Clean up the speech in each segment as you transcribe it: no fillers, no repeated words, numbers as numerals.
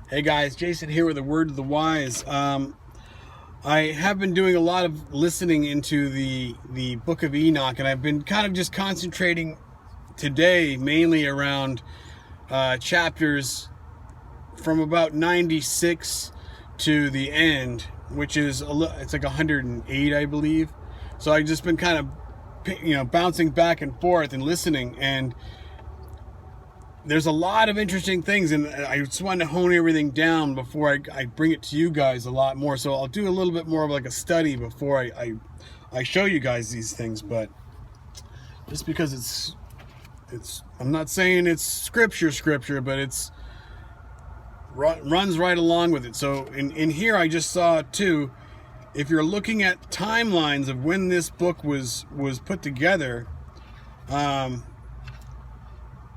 Hey guys, Jason here with a word to the wise. I have been doing a lot of listening into the Book of Enoch, and I've been kind of just concentrating today mainly around chapters from about 96 to the end, which is it's like 108, I believe. So I've just been kind of bouncing back and forth and listening, and there's a lot of interesting things, and I just wanted to hone everything down before I bring it to you guys a lot more. So I'll do a little bit more of like a study before I show you guys these things. But just because it's I'm not saying it's scripture, but it's runs right along with it. So in here I just saw too, if you're looking at timelines of when this book was put together,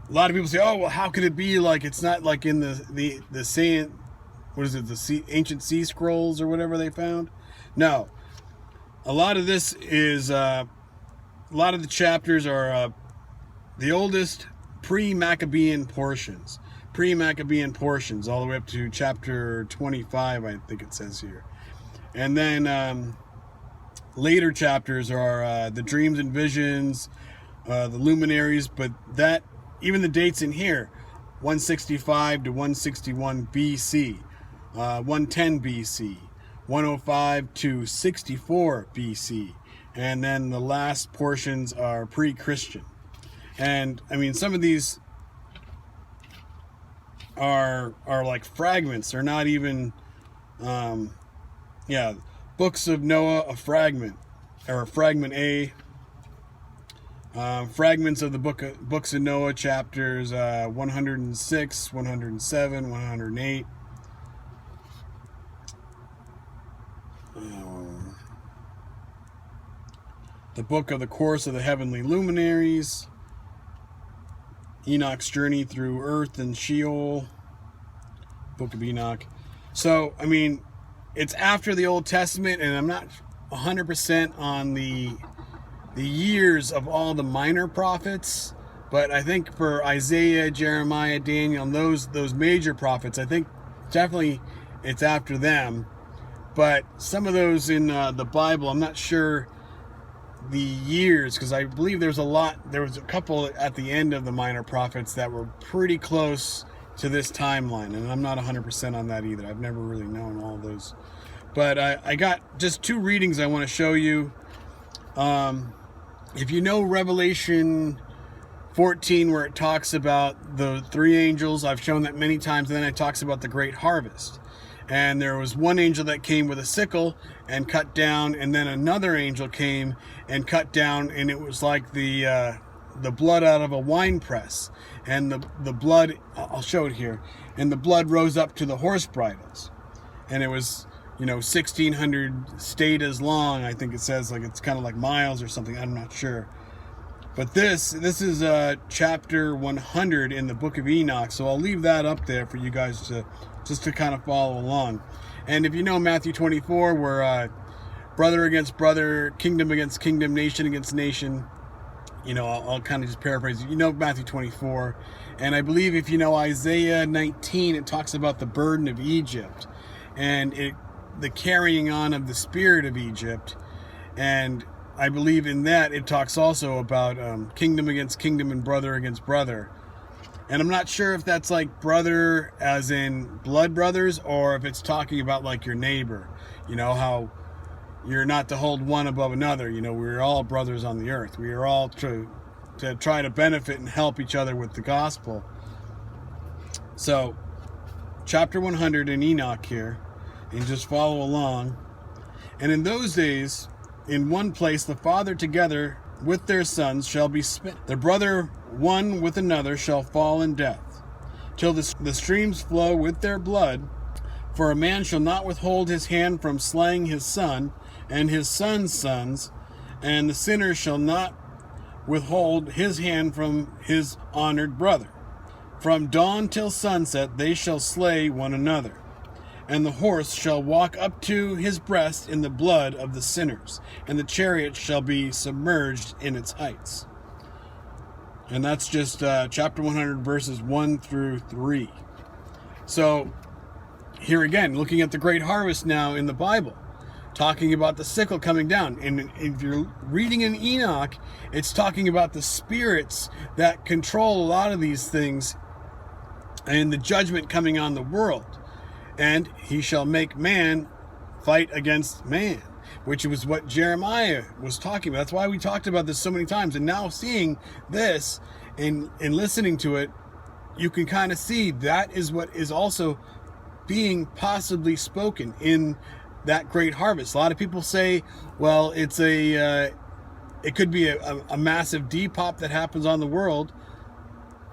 a lot of people say, "Oh, well, how could it be like it's not like in the saying, what is it, the ancient sea scrolls or whatever they found?" No, a lot of this is a lot of the chapters are the oldest pre-Maccabean portions, all the way up to chapter 25, I think it says here, and then later chapters are the dreams and visions, the luminaries, but that. Even the dates in here, 165 to 161 BC, 110 BC, 105 to 64 BC, and then the last portions are pre-Christian. And I mean, some of these are like fragments. They're not even, Books of Noah, a fragment, or a fragment A. Fragments of the books of Noah, chapters 106, 107, 108. The book of the course of the heavenly luminaries. Enoch's journey through earth and Sheol. Book of Enoch. So, I mean, it's after the Old Testament, and I'm not 100% on the years of all the minor prophets, but I think for Isaiah, Jeremiah, Daniel, and those major prophets, I think definitely it's after them. But some of those in the Bible, I'm not sure the years, because I believe there was a couple at the end of the minor prophets that were pretty close to this timeline, and I'm not 100% on that either. I've never really known all those. But I got just two readings I want to show you. If you know Revelation 14, where it talks about the three angels, I've shown that many times, and then it talks about the great harvest. And there was one angel that came with a sickle and cut down, and then another angel came and cut down, and it was like the blood out of a wine press. And the blood, I'll show it here, and the blood rose up to the horse bridles. And it was 1,600 stadia long. I think it says, like, it's kind of like miles or something. I'm not sure. But this is chapter 100 in the Book of Enoch. So I'll leave that up there for you guys to kind of follow along. And if you know Matthew 24, where brother against brother, kingdom against kingdom, nation against nation, I'll kind of just paraphrase. Matthew 24. And I believe if you know Isaiah 19, it talks about the burden of Egypt. And the carrying on of the spirit of Egypt, and I believe in that it talks also about kingdom against kingdom and brother against brother. And I'm not sure if that's like brother as in blood brothers, or if it's talking about like your neighbor, how you're not to hold one above another. We're all brothers on the earth. We are all to try to benefit and help each other with the gospel. So chapter 100 in Enoch here, and just follow along. And in those days, in one place, the father together with their sons shall be smitten. The brother one with another shall fall in death, till the streams flow with their blood. For a man shall not withhold his hand from slaying his son, and his son's sons, and the sinner shall not withhold his hand from his honored brother. From dawn till sunset they shall slay one another. And the horse shall walk up to his breast in the blood of the sinners, and the chariot shall be submerged in its heights. And that's just chapter 100, verses 1 through 3. So here again, looking at the great harvest now in the Bible, talking about the sickle coming down. And if you're reading in Enoch, it's talking about the spirits that control a lot of these things and the judgment coming on the world. And he shall make man fight against man, which was what Jeremiah was talking about. That's why we talked about this so many times. And now seeing this and listening to it, you can kind of see that is what is also being possibly spoken in that great harvest. A lot of people say, well, it could be a massive depop that happens on the world,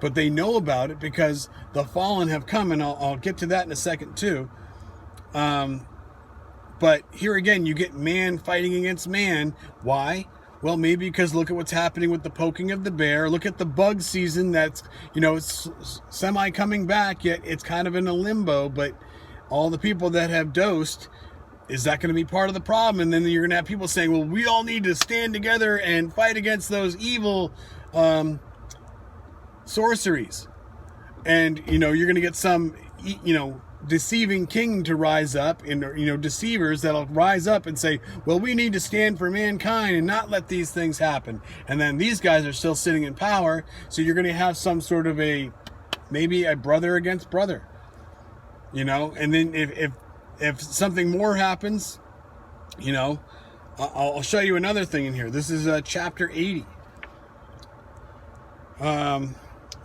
but they know about it because the fallen have come, and I'll get to that in a second too. But here again, you get man fighting against man. Why? Well, maybe because look at what's happening with the poking of the bear. Look at the bug season that's, it's semi coming back, yet it's kind of in a limbo. But all the people that have dosed, is that going to be part of the problem? And then you're going to have people saying, well, we all need to stand together and fight against those evil sorceries. And, you're going to get some, deceiving king to rise up, and deceivers that'll rise up and say, well, we need to stand for mankind and not let these things happen. And then these guys are still sitting in power, so you're going to have some sort of maybe a brother against brother, and then if something more happens, I'll show you another thing in here. This is chapter 80.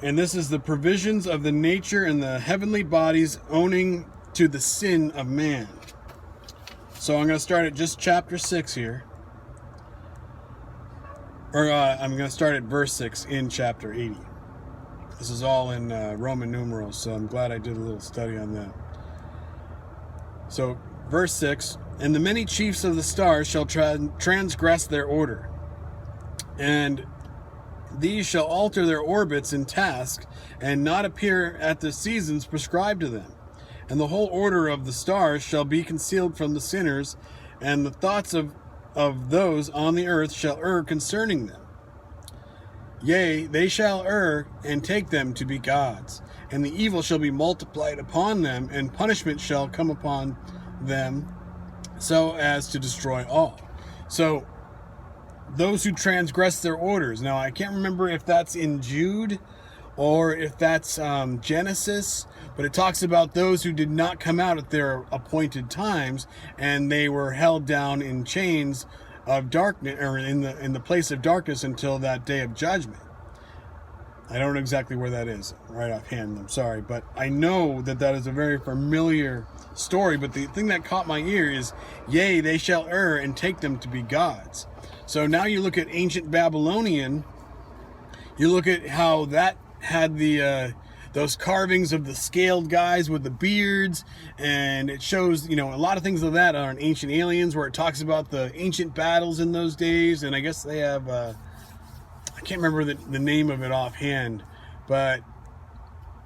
And this is the provisions of the nature and the heavenly bodies owning to the sin of man. So I'm going to start at just chapter 6 here. Or I'm going to start at verse 6 in chapter 80. This is all in Roman numerals, so I'm glad I did a little study on that. So, verse 6, and the many chiefs of the stars shall transgress their order, and these shall alter their orbits in task, and not appear at the seasons prescribed to them. And the whole order of the stars shall be concealed from the sinners, and the thoughts of those on the earth shall err concerning them. Yea, they shall err, and take them to be gods. And the evil shall be multiplied upon them, and punishment shall come upon them, so as to destroy all. So, those who transgress their orders. Now, I can't remember if that's in Jude or if that's Genesis, but it talks about those who did not come out at their appointed times, and they were held down in chains of darkness, or in the place of darkness until that day of judgment. I don't know exactly where that is right offhand, I'm sorry, but I know that is a very familiar story. But the thing that caught my ear is, yea, they shall err, and take them to be gods. So now you look at ancient Babylonian, you look at how that had those carvings of the scaled guys with the beards, and it shows, a lot of things of that are in Ancient Aliens, where it talks about the ancient battles in those days. And I guess they have, I can't remember the name of it offhand, but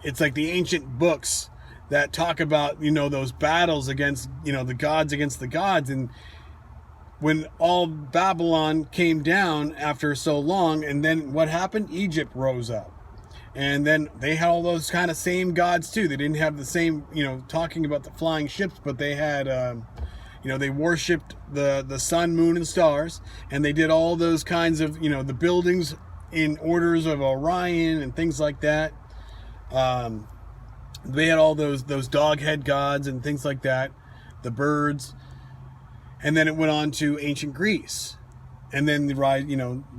it's like the ancient books that talk about, those battles against, the gods against the gods. And when all Babylon came down after so long, and then what happened? Egypt rose up. And then they had all those kind of same gods too. They didn't have the same, talking about the flying ships, but they had, they worshipped the sun, moon, and stars. And they did all those kinds of, the buildings in orders of Orion and things like that. They had all those dog head gods and things like that, the birds. And then it went on to ancient Greece, and then the rise,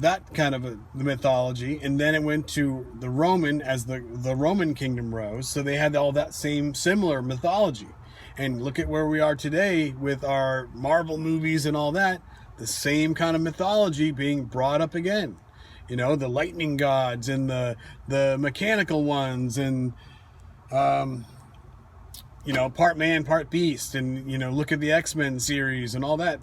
that kind of the mythology. And then it went to the Roman, as the Roman kingdom rose. So they had all that similar mythology. And look at where we are today with our Marvel movies and all that. The same kind of mythology being brought up again. The lightning gods and the mechanical ones, and part man, part beast, and look at the X-Men series and all that.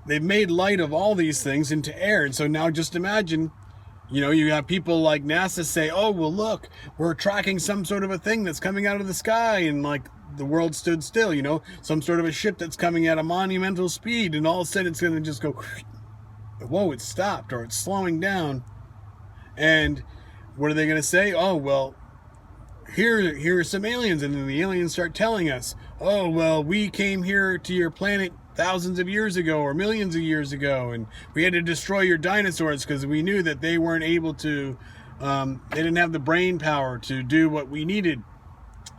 They've made light of all these things into air. And so now just imagine, you have people like NASA say, oh, well, look, we're tracking some sort of a thing that's coming out of the sky, and like the world stood still, some sort of a ship that's coming at a monumental speed, and all of a sudden it's going to just go, whoa, it stopped, or it's slowing down. And what are they going to say? Oh, well, here are some aliens, and then the aliens start telling us, oh well, we came here to your planet thousands of years ago or millions of years ago, and we had to destroy your dinosaurs because we knew that they weren't able to, they didn't have the brain power to do what we needed.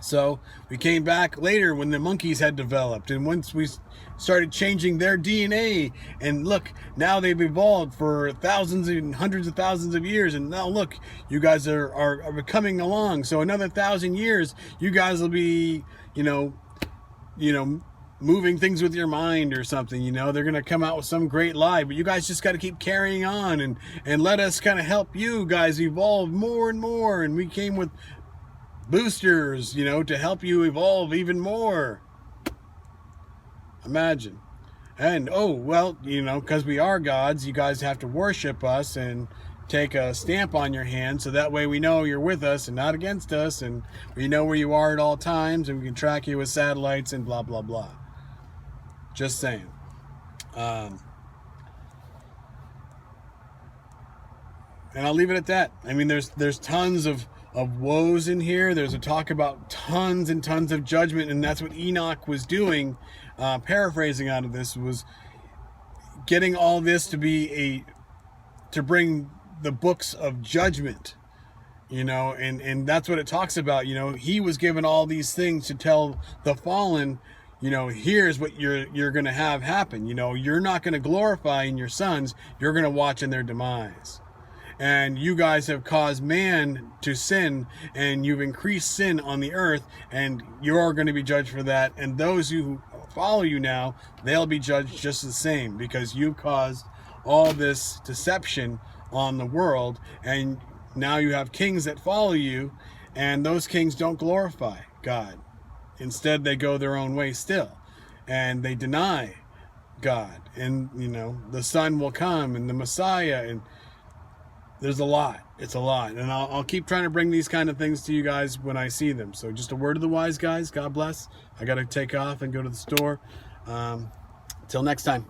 So we came back later when the monkeys had developed, and once we started changing their DNA, and look, now they've evolved for thousands and hundreds of thousands of years, and now look, you guys are coming along. So another 1,000 years, you guys will be, you know, moving things with your mind or something. You know, they're gonna come out with some great lie, but you guys just got to keep carrying on and let us kind of help you guys evolve more and more. And we came with boosters, you know, to help you evolve even more. Imagine. And oh well, you know, because we are gods, you guys have to worship us and take a stamp on your hand, so that way we know you're with us and not against us, and we know where you are at all times, and we can track you with satellites and blah blah blah. Just saying. And I'll leave it at that. I mean, there's tons of woes in here. There's a talk about tons and tons of judgment, and that's what Enoch was doing, paraphrasing out of this, was getting all this to bring the books of judgment, you know, and that's what it talks about. You know, he was given all these things to tell the fallen, you know, here's what you're going to have happen. You know, you're not going to glorify in your sons, you're going to watch in their demise. And you guys have caused man to sin, and you've increased sin on the earth, and you're going to be judged for that. And those who follow you now, they'll be judged just the same, because you've caused all this deception on the world. And now you have kings that follow you, and those kings don't glorify God. Instead, they go their own way still, and they deny God. And, you know, the Son will come, and the Messiah, and there's a lot. It's a lot. And I'll keep trying to bring these kind of things to you guys when I see them. So just a word of the wise, guys. God bless. I got to take off and go to the store. Till next time.